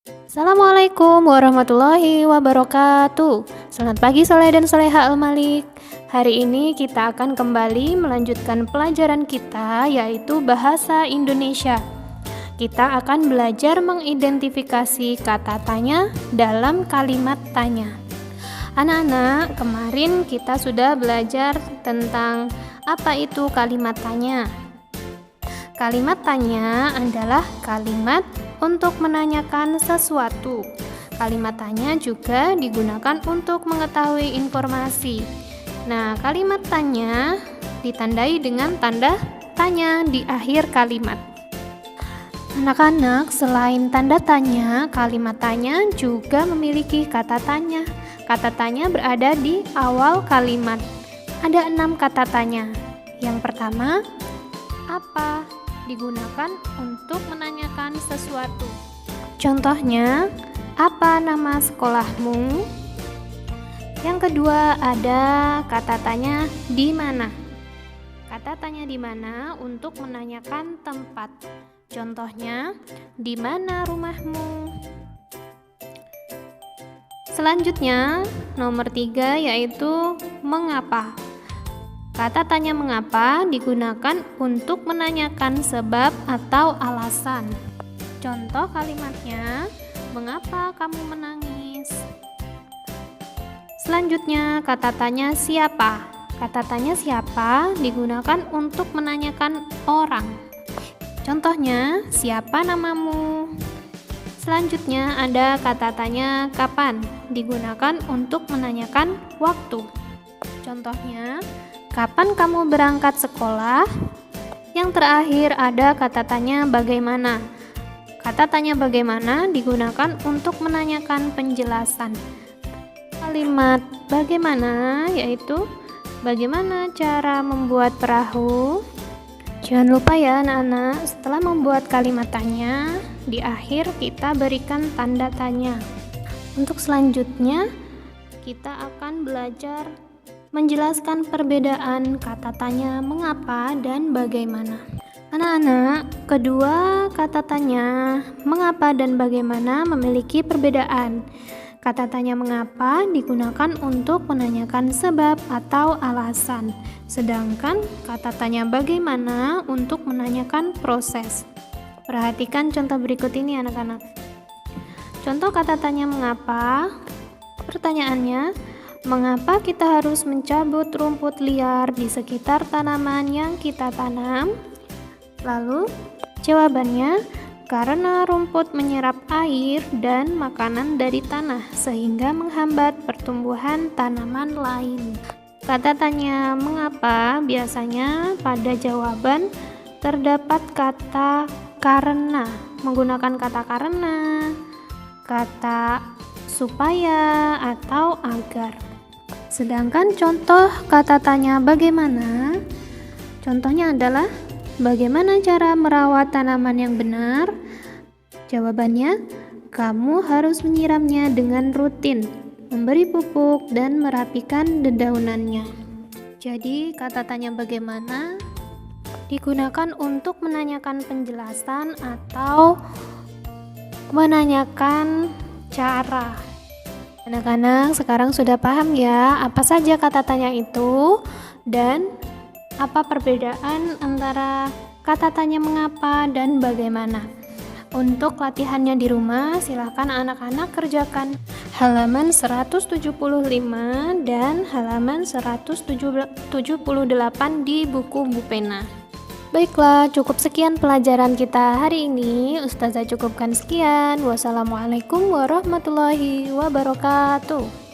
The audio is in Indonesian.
Assalamualaikum warahmatullahi wabarakatuh. Selamat pagi Soleh dan Soleha Al-Malik. Hari ini kita akan kembali melanjutkan pelajaran kita, yaitu Bahasa Indonesia. Kita akan belajar mengidentifikasi kata tanya dalam kalimat tanya. Anak-anak, kemarin kita sudah belajar tentang apa itu kalimat tanya. Kalimat tanya adalah kalimat untuk menanyakan sesuatu. Kalimat tanya juga digunakan untuk mengetahui informasi. Nah, kalimat tanya ditandai dengan tanda tanya di akhir kalimat. Anak-anak, selain tanda tanya, kalimat tanya juga memiliki kata tanya. Kata tanya berada di awal kalimat. Ada 6 kata tanya. Yang pertama, apa? Digunakan untuk menanyakan sesuatu. Contohnya, apa nama sekolahmu? Yang kedua, ada kata tanya di mana. Kata tanya di mana untuk menanyakan tempat. Contohnya, di mana rumahmu? Selanjutnya, nomor 3 yaitu mengapa. Kata tanya mengapa digunakan untuk menanyakan sebab atau alasan. Contoh kalimatnya, mengapa kamu menangis? Selanjutnya, kata tanya siapa. Kata tanya siapa digunakan untuk menanyakan orang. Contohnya, siapa namamu? Selanjutnya, ada kata tanya kapan, digunakan untuk menanyakan waktu. Contohnya, kapan kamu berangkat sekolah? Yang terakhir ada kata tanya bagaimana. Kata tanya bagaimana digunakan untuk menanyakan penjelasan. Kalimat bagaimana yaitu bagaimana cara membuat perahu. Jangan lupa ya anak-anak, setelah membuat kalimat tanya, di akhir kita berikan tanda tanya. Untuk selanjutnya, kita akan belajar menjelaskan perbedaan kata tanya mengapa dan bagaimana. Anak-anak, kedua kata tanya mengapa dan bagaimana memiliki perbedaan. Kata tanya mengapa digunakan untuk menanyakan sebab atau alasan, sedangkan kata tanya bagaimana untuk menanyakan proses. Perhatikan contoh berikut ini anak-anak. Contoh kata tanya mengapa. Pertanyaannya, mengapa kita harus mencabut rumput liar di sekitar tanaman yang kita tanam? Lalu, jawabannya, karena rumput menyerap air dan makanan dari tanah sehingga menghambat pertumbuhan tanaman lain. Kata tanya mengapa biasanya pada jawaban terdapat kata karena, menggunakan kata karena, kata supaya atau agar. Sedangkan contoh kata tanya bagaimana, contohnya adalah bagaimana cara merawat tanaman yang benar? Jawabannya, kamu harus menyiramnya dengan rutin, memberi pupuk dan merapikan dedaunannya. Jadi kata tanya bagaimana digunakan untuk menanyakan penjelasan atau menanyakan cara. Anak-anak sekarang sudah paham ya apa saja kata tanya itu dan apa perbedaan antara kata tanya mengapa dan bagaimana. Untuk latihannya di rumah silakan anak-anak kerjakan halaman 175 dan halaman 178 di buku Bupena. Baiklah, cukup sekian pelajaran kita hari ini. Ustazah cukupkan sekian. Wassalamualaikum warahmatullahi wabarakatuh.